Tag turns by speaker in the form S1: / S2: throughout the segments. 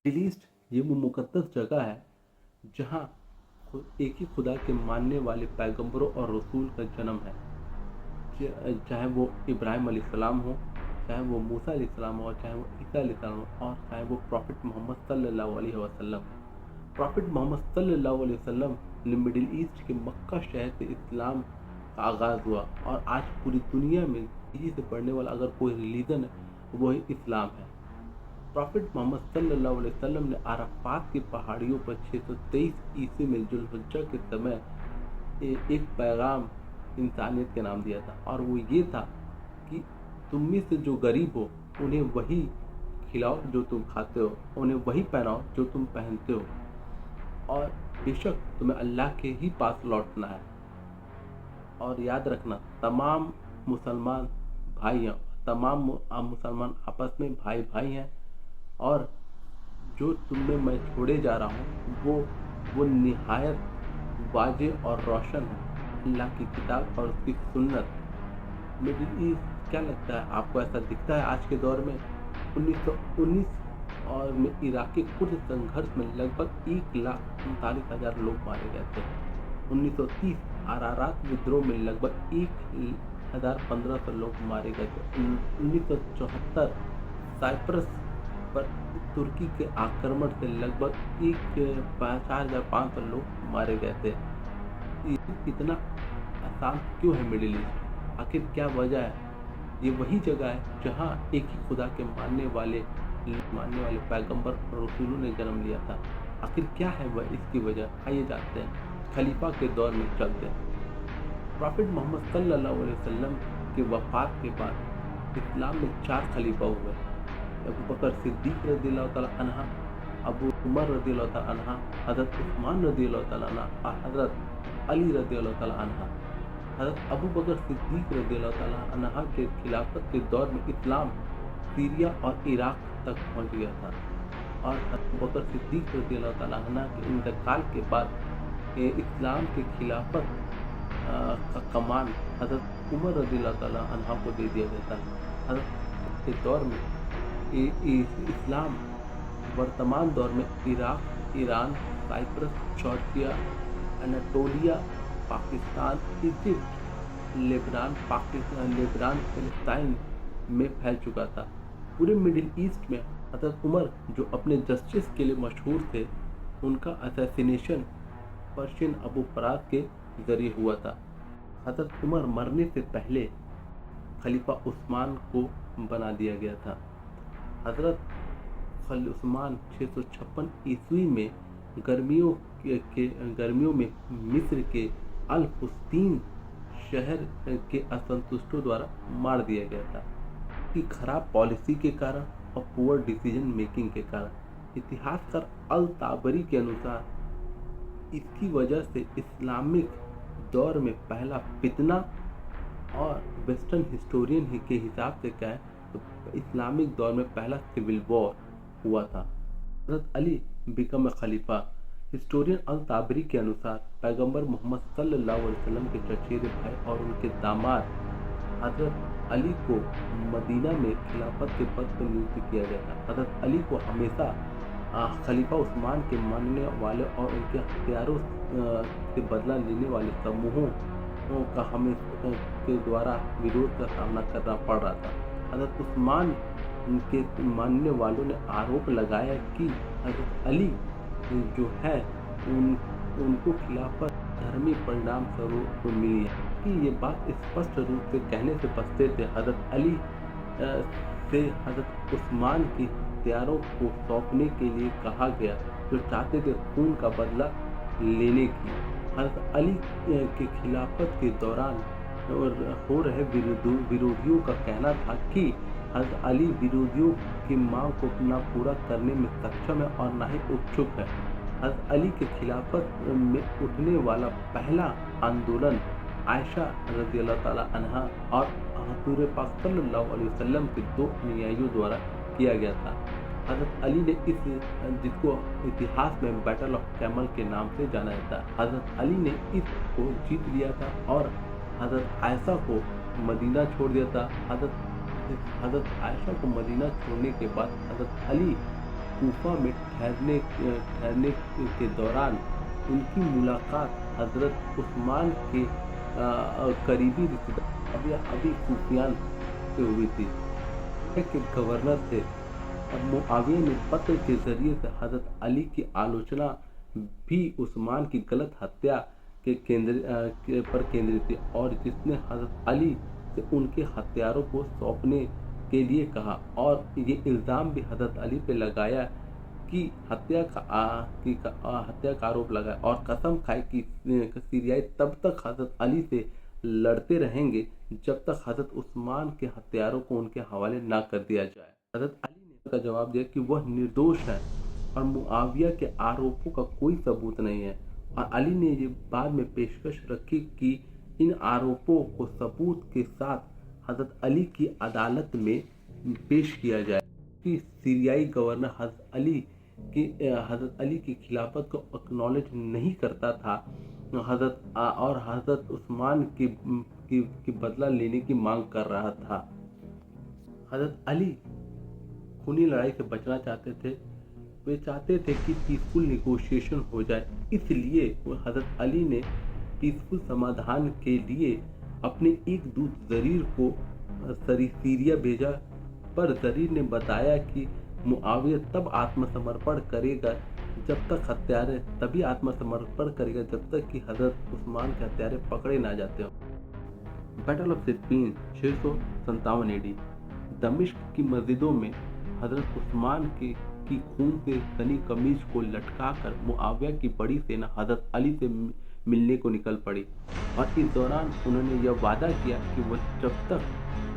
S1: Middle east ये वो मुक़द्दस जगह है जहाँ एक ही खुदा के मानने वाले पैगंबरों और रसूल का जन्म है। चाहे वो इब्राहिम अलैहिस्सलाम हो, चाहे वो मूसा अलैहिस्सलाम हो, चाहे वो ईसा अलैहिस्सलाम हो और चाहे वो प्रॉफिट मोहम्मद सल्लल्लाहु अलैहि वसल्लम। प्रॉफिट मोहम्मद सल्लल्लाहु अलैहि वसल्लम ने मिडिल ईस्ट के मक्का शहर से इस्लाम का आगाज़ हुआ और आज पूरी दुनिया में तेजी से बढ़ने वाला अगर कोई रिलीजन है वो है इस्लाम है। प्रॉफिट मोहम्मद सल्लल्लाहु अलैहि वसल्लम ने अराफात की पहाड़ियों पर 623 ईस्वी में जुल्हिज्जा के समय एक पैगाम इंसानियत के नाम दिया था और वो ये था कि तुम में से जो गरीब हो उन्हें वही खिलाओ जो तुम खाते हो, उन्हें वही पहनाओ जो तुम पहनते हो और बेशक तुम्हें अल्लाह के ही पास लौटना है। और याद रखना तमाम मुसलमान भाई हैं, तमाम मुसलमान आपस में भाई भाई हैं और जो तुम्हें मैं छोड़े जा रहा हूँ वो निहायत वाज़ेह और रोशन है, अल्लाह की किताब और उसकी सुन्नत। मिडिल ईस्ट क्या लगता है आपको ऐसा दिखता है आज के दौर में? 1919 और में इराकी कुर्द संघर्ष में लगभग 1,39,000 लोग मारे गए थे। 1930 अरारात विद्रोह में लगभग 1,1500 लोग मारे गए थे। 1974 साइप्रस पर तुर्की के आक्रमण से लगभग 4,500 लोग मारे गए थे। इतना अशांत क्यों है मिडिल ईस्ट? आखिर क्या वजह है? ये वही जगह है जहाँ एक ही खुदा के मानने वाले पैगंबर और रसूलों ने जन्म लिया था। आखिर क्या है वह इसकी वजह? आइए जानते हैं। खलीफा के दौर में चलते हैं। प्रॉफिट मोहम्मद सल्लल्लाहु अलैहि वसल्लम की वफ़ात के बाद इस्लाम में 4 खलीफा हुए। अबू बकर सिद्दीक़ रज़ियल्लाहु तआला अन्हा, अबू उमर रज़ियल्लाहु तआला अन्हा, हज़रत उस्मान रज़ियल्लाहु तआला अन्हा और हज़रत अली रज़ियल्लाहु तआला अन्हा। हज़रत अबू बकर सिद्दीक़ रज़ियल्लाहु तआला अन्हा के खिलाफत के दौर में इस्लाम सीरिया और इराक तक पहुंच गया था और हज़रत अबू बकर सिद्दीक़ रज़ियल्लाहु तआला अन्हा के इंतकाल के बाद इस्लाम के खिलाफत का कमान हज़रत उमर रज़ियल्लाहु तआला अन्हा को दे दिया गया था। हज़रत के दौर में इस्लाम वर्तमान दौर में Iraq, Iran, Cyprus, Georgia, Anatolia, Pakistan, Egypt, Lebanon, फ़लस्तीन में फैल चुका था। पूरे मिडिल ईस्ट में हज़रत उमर जो अपने जस्टिस के लिए मशहूर थे, उनका असैसिनेशन पर्शियन अबू फ़राज के ज़रिए हुआ था। हज़रत उमर मरने से पहले खलीफा उस्मान को बना दिया गया था। हज़रत उस्मान 656 ईस्वी में गर्मियों में मिस्र के अल फुस्तीन शहर के असंतुष्टों द्वारा मार दिया गया था कि खराब पॉलिसी के कारण और पुअर डिसीजन मेकिंग के कारण। इतिहासकार अल ताबरी के अनुसार इसकी वजह से इस्लामिक दौर में पहला फितना और वेस्टर्न हिस्टोरियन के हिसाब से क्या है तो इस्लामिक दौर में पहला सिविल वॉर हुआ था। हज़रत अली बिकम खलीफा। हिस्टोरियन अल ताबरी के अनुसार पैगंबर मोहम्मद सल्लल्लाहु अलैहि वसल्लम के चचेरे भाई और उनके दामाद हज़रत अली को मदीना में खिलाफत के पद पर नियुक्त किया गया था। हज़रत अली को हमेशा खलीफा उस्मान के मानने वाले और उनके हथियारों से बदला लेने वाले समूहों का के द्वारा विरोध का सामना करना पड़ रहा था। हज़रत उस्मान के मानने वालों ने आरोप लगाया कि हज़रत अली जो है उनको खिलाफत धर्मी परिणाम स्वरूप मिली है कि ये बात स्पष्ट रूप से कहने से बचते थे। हज़रत अली से हज़रत उस्मान की हथियारों को सौंपने के लिए कहा गया जो चाहते थे खून का बदला लेने की। हज़रत अली के खिलाफत के दौरान हो रहे विरोधियों का कहना था कि हज़रत अली विरोधियों की मांग को ना पूरा करने में सक्षम है और ना ही उत्सुक है। हज़रत अली के खिलाफत में उठने वाला पहला आंदोलन आयशा रज़ियल्लाहु ताला अन्हा और हुज़ूर पाक सल्लल्लाहु अलैहि वसल्लम के 2 अनुयायियों द्वारा किया गया था। हज़रत अली ने जिसको इतिहास में बैटल ऑफ कैमल के नाम से जाना जाता है, हज़रत अली ने इसको जीत लिया था और हज़रत आयशा को मदीना छोड़ दिया था। हज़रत आयशा को मदीना छोड़ने के बाद हज़रत अली कूफा में ठहरने के दौरान उनकी मुलाकात हज़रत उस्मान के करीबी रिश्तेदार अबी सुफियान से हुई थी, के गवर्नर थे। अब मुआविया ने पत्र के जरिए से हज़रत अली की आलोचना भी उस्मान की गलत हत्या पर केंद्रित थी, और जिसने हज़रत अली से उनके हथियारों को सौंपने के लिए कहा, और ये इल्ज़ाम भी हज़रत अली पे लगाया कि हत्या का आरोप लगाया, और कसम खाई कि सीरियाई तब तक हज़रत अली से लड़ते रहेंगे जब तक हज़रत उस्मान के हथियारों को उनके हवाले ना कर दिया जाए। हज़रत अली ने का जवाब दिया कि वह निर्दोष है और मुआविया के आरोपों का कोई सबूत नहीं है, और अली ने ये बाद में पेशकश रखी कि इन आरोपों को सबूत के साथ हज़रत अली की अदालत में पेश किया जाए कि सीरियाई गवर्नर हज़रत अली की खिलाफत को एक्नॉलेज नहीं करता था, हज़रत उस्मान की बदला लेने की मांग कर रहा था। हज़रत अली खूनी लड़ाई से बचना चाहते थे। वे चाहते थे कि पीसफुल नेगोशिएशन हो जाए, इसलिए हज़रत अली ने पीसफुल समाधान के लिए अपने एक दूत जरीर को सीरिया भेजा, पर जरीर ने बताया कि मुआविया तभी आत्मसमर्पण करेगा जब तक कि हज़रत उस्मान के हत्यारे पकड़े ना जाते हों। Battle of Siffin 657 AD। दमिश्क की मस्जिदों में हज़रत उस्मान की खून से सनी कमीज को लटकाकर मुआविया की बड़ी सेना हज़रत अली से मिलने को निकल पड़ी, और इस दौरान उन्होंने यह वादा किया कि वह जब तक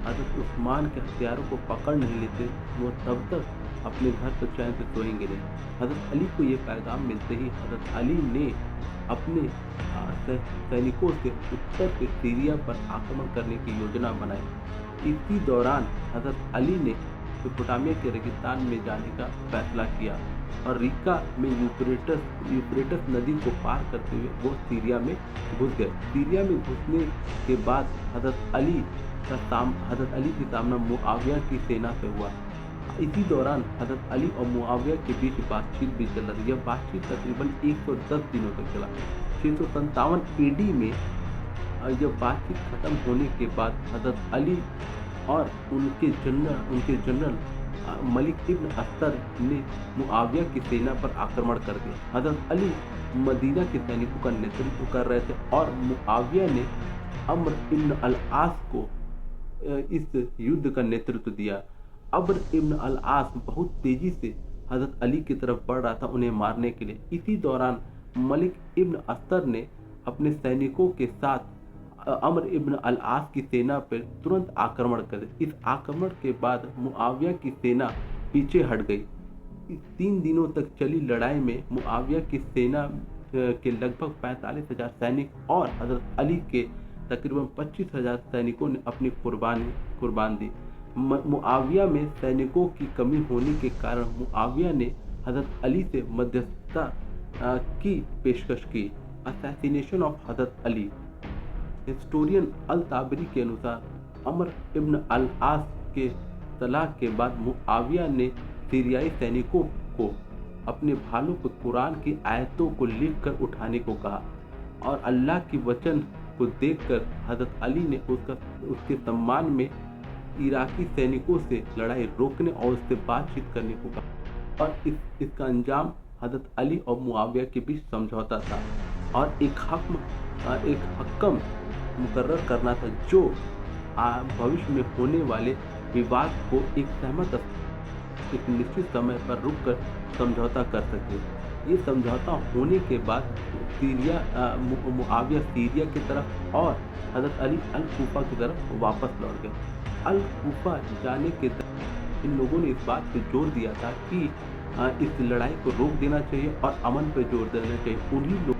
S1: हज़रत उस्मान के हथियारों को पकड़ नहीं लेते वो तब तक अपने घर पर चैन से सोएंगे नहीं। हज़रत अली को ये पैगाम मिलते ही हज़रत अली ने अपने सैनिकों से उत्तर के सीरिया पर आक्रमण करने की योजना बनाई। इसी दौरान हज़रत अली ने मेसोपोटामिया के रेगिस्तान में जाने का फैसला किया, और रिका में यूफ्रेटस नदी को पार करते हुए वो सीरिया में घुस गए। सीरिया में घुसने के बाद हज़रत अली की सामना मुआविया की सेना से हुआ। इसी दौरान हज़रत अली और मुआविया के बीच बातचीत भी चल रही। यह बातचीत तकरीबन 110 दिनों तक चला। 657 AD में यह बातचीत खत्म होने के बाद हज़रत अली और उनके जनरल मलिक इब्न अस्तर ने मुआविया की सेना पर आक्रमण कर दिया। हज़रत अली मदीना के सैनिकों का नेतृत्व कर रहे थे, और मुआविया ने अम्र इब्न अल-आस को इस युद्ध का नेतृत्व दिया। अम्र इब्न अल-आस बहुत तेजी से हज़रत अली की तरफ बढ़ रहा था उन्हें मारने के लिए। इसी दौरान मलिक इब्न अस्तर ने अपने सैनिकों के साथ अम्र इब्न अल-आस की सेना पर तुरंत आक्रमण कर दिया। इस आक्रमण के बाद मुआविया की सेना पीछे हट गई। 3 दिनों तक चली लड़ाई में मुआविया की सेना के लगभग 45,000 सैनिक और हज़रत अली के तकरीबन 25,000 सैनिकों ने अपनी कुर्बान दी। मुआविया में सैनिकों की कमी होने के कारण मुआविया ने हज़रत अली से मध्यस्थता की पेशकश की। असैसिनेशन ऑफ हज़रत अली। हिस्टोरियन अल-ताबरी के अनुसार अम्र इब्न अल-आस के सलाह के बाद मुआविया ने सीरियाई सैनिकों को अपने भालों पर कुरान की आयतों को लिखकर उठाने को कहा, और अल्लाह की वचन को देखकर हज़रत अली ने उसके सम्मान में इराकी सैनिकों से लड़ाई रोकने और उससे बातचीत करने को कहा, और इसका अंजाम हज़रत अली और मुआविया के बीच समझौता था, और एक हक्म मुकर्रर करना था जो भविष्य में होने वाले विवाद को एक निश्चित समय पर रुककर समझौता कर सके। ये समझौता होने के बाद मुआविया सीरिया की तरफ और हज़रत अली अल-कूफा की तरफ वापस लौट गए। अल-कूफा जाने के तरफ इन लोगों ने इस बात पर जोर दिया था कि इस लड़ाई को रोक देना चाहिए और अमन पर जोर देना चाहिए। उन्हीं लोग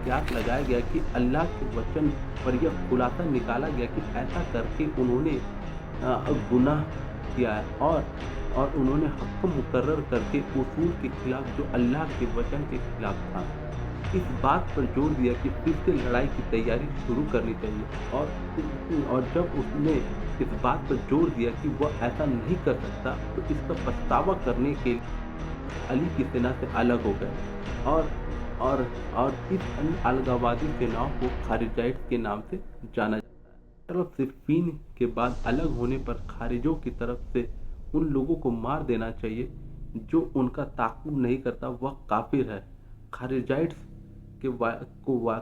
S1: याद लगाया गया कि अल्लाह के वचन पर यह खुलासा निकाला गया कि ऐसा करके उन्होंने गुनाह किया है, और उन्होंने हक़ मुकर्रर करके उसूल के खिलाफ जो अल्लाह के वचन के खिलाफ था। इस बात पर जोर दिया कि फिर से लड़ाई की तैयारी शुरू करनी चाहिए, और जब उसने इस बात पर जोर दिया कि वह ऐसा नहीं कर सकता तो इसका पछतावा करने के लिए अली की सेना से अलग हो गए और और और इस अलगाववादी सेनाओं को खारिजाइट्स के नाम से जाना जाता है। तरफ सिफ़ीन के बाद अलग होने पर खारिजों की तरफ से उन लोगों को मार देना चाहिए जो उनका ताक़ुब नहीं करता, वह काफिर है। खारिजाइट्स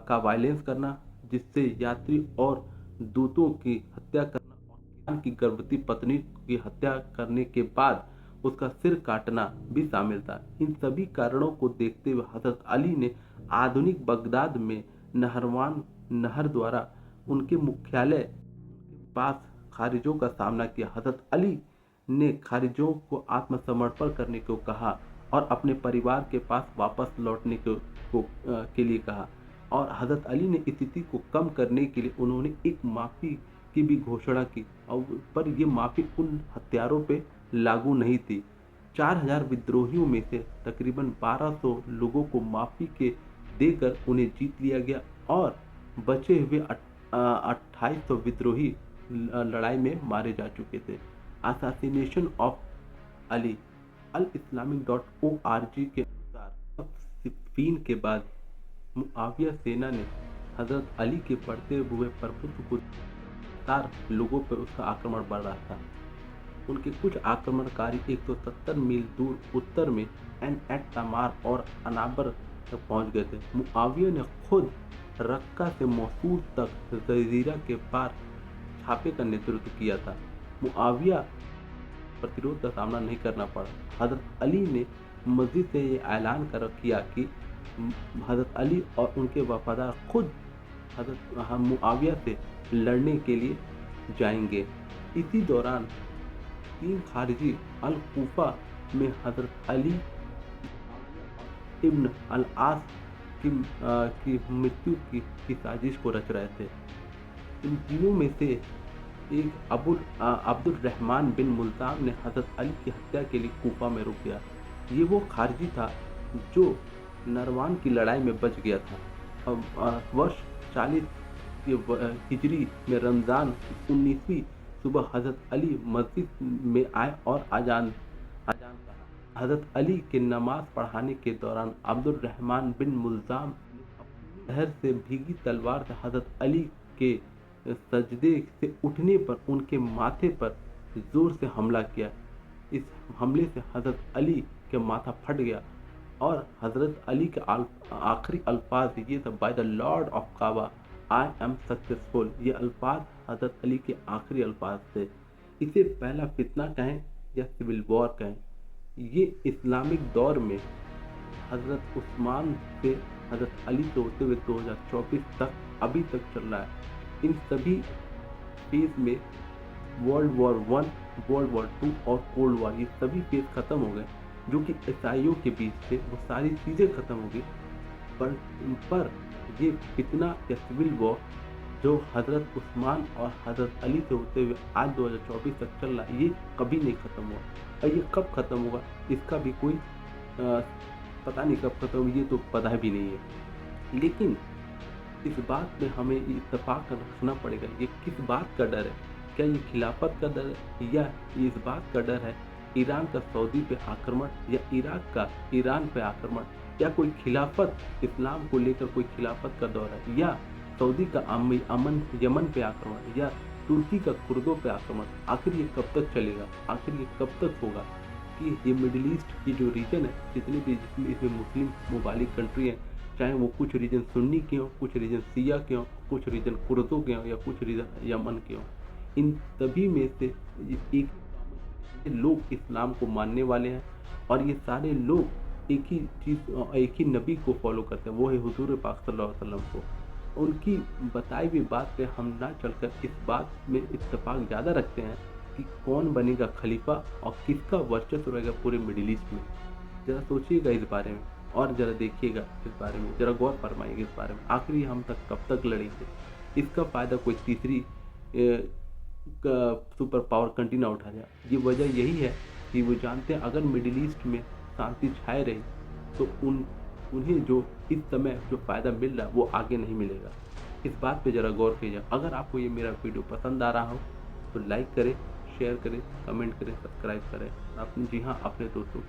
S1: का वायलेंस करना, जिससे यात्री और दूतों की हत्या करना और किरान की गर्भवती पत्नी की हत्या करने के बाद उसका सिर काटना भी शामिल था। इन सभी कारणों को देखते हुए हजरत अली ने आधुनिक बगदाद में नहरवान नहर द्वारा उनके मुख्यालय के पास खारिजों का सामना किया। हजरत अली ने खारिजों को आत्मसमर्पण करने को कहा और अपने परिवार के पास वापस लौटने के लिए कहा, और हजरत अली ने स्थिति को कम करने के लिए उन्होंने एक माफ़ी की भी घोषणा की, और पर यह माफ़ी उन हत्यारों पे लागू नहीं थी। 4000 विद्रोहियों में से तकरीबन 1200 लोगों को माफ़ी के देकर उन्हें जीत लिया गया और बचे हुए 2800 विद्रोही लड़ाई में मारे जा चुके थे। Assassination of Ali Al islamic.org के अनुसार सिफ़ीन के बाद मुआविया सेना ने हजरत अली के बढ़ते हुए प्रभुत्व को लगातार लोगों पर उसका आक्रमण बढ़ रहा था। उनके कुछ आक्रमणकारी 170 मील दूर उत्तर में एन एट तमार और अनाबर तक पहुंच गए थे। मुआविया ने खुद रक्का से मसूल तक जजीरा के पार छापे का नेतृत्व किया था। मुआविया प्रतिरोध का सामना नहीं करना पड़ा। हजरत अली ने मस्जिद से ये ऐलान किया कि हजरत अली और उनके वफादार खुद हजरत मुआविया से लड़ने के लिए जाएंगे। इसी दौरान 3 खारिजी अल कूफा में हजरत अली इब्न अल आस की मृत्यु की साजिश को रच रहे थे। इन तीनों में से एक अब्दुल रहमान बिन मुल्तान ने हजरत अली की हत्या के लिए कूफा में रुक गया। ये वो खारजी था जो नरवान की लड़ाई में बच गया था। वर्ष 40 हिजरी में रमज़ान 19वीं सुबह हजरत अली मस्जिद में आए और अजान कहा। हजरत अली के नमाज पढ़ाने के दौरान अब्दुल रहमान बिन मुल्तान ने अपनी लहर से भीगी तलवार से हजरत अली के सजदे से उठने पर उनके माथे पर जोर से हमला किया। इस हमले से हजरत अली के माथा फट गया और हजरत अली के आखिरी अल्फाज ये था, by the lord of Kaaba I am successful. ये अल्फाज हजरत अली के आखिरी अल्फाज थे। इसे पहला फितना कहें या सिविल वॉर कहें, ये इस्लामिक दौर में हजरत उस्मान से हजरत अली से होते हुए 2024 तक अभी तक चल रहा है। इन सभी फेज में वर्ल्ड वॉर 1, वर्ल्ड वॉर 2 और कोल्ड वॉर, ये सभी फेज खत्म हो गए जो कि ईसाइयों के बीच थे। वो सारी चीज़ें खत्म हो गई, पर ये फितना या सिविल वॉर जो हजरत उस्मान और हजरत अली से होते हुए आज 2024 तक चल रहा है, ये कभी नहीं ख़त्म हुआ। और ये कब ख़त्म होगा इसका भी कोई पता नहीं कब ख़त्म होगा, ये तो पता भी नहीं है। लेकिन इस बात में हमें इत्तेफाक रखना पड़ेगा, ये किस बात का डर है? क्या ये खिलाफत का डर है या इस बात का डर है ईरान का सऊदी पे आक्रमण या इराक का ईरान पे आक्रमण, या कोई खिलाफत इस्लाम को लेकर कोई खिलाफत का दौर है, या सऊदी का यमन पे आक्रमण, या तुर्की का कुर्दों पे आक्रमण? आखिर ये कब तक चलेगा? आखिर ये कब तक होगा कि ये मिडिल ईस्ट की जो रीजन है, जितने भी इसमें मुस्लिम ममालिक कंट्री हैं, चाहे वो कुछ रीजन सुन्नी के हों, कुछ रीजन सिया के हों, कुछ रीजन कुर्दों के हों या कुछ रीजन यमन के हों, इन सभी में से एक लोग इस्लाम को मानने वाले हैं और ये सारे लोग एक ही नबी को फॉलो करते हैं, वो है हुजूर पाक सल्लल्लाहु अलैहि वसल्लम को। उनकी बताई हुई बात पे हम ना चलकर इस बात में इत्तेफाक ज़्यादा रखते हैं कि कौन बनेगा खलीफा और किसका वर्चस्व रहेगा पूरे मिडिल ईस्ट में। ज़रा सोचिएगा इस बारे में और ज़रा देखिएगा इस बारे में, ज़रा गौर फरमाइएगा इस बारे में। आखिर हम तक कब तक लड़ेंगे? इसका फ़ायदा कोई तीसरी सुपर पावर कंट्री ना उठा जाए। ये वजह यही है कि वो जानते हैं अगर मिडिल ईस्ट में शांति छाए रही तो उन्हें जो इस समय जो फ़ायदा मिल रहा है वो आगे नहीं मिलेगा। इस बात पे ज़रा गौर कीजिए। अगर आपको ये मेरा वीडियो पसंद आ रहा हो तो लाइक करें, शेयर करें, कमेंट करें, सब्सक्राइब करें। जी हाँ, अपने दोस्तों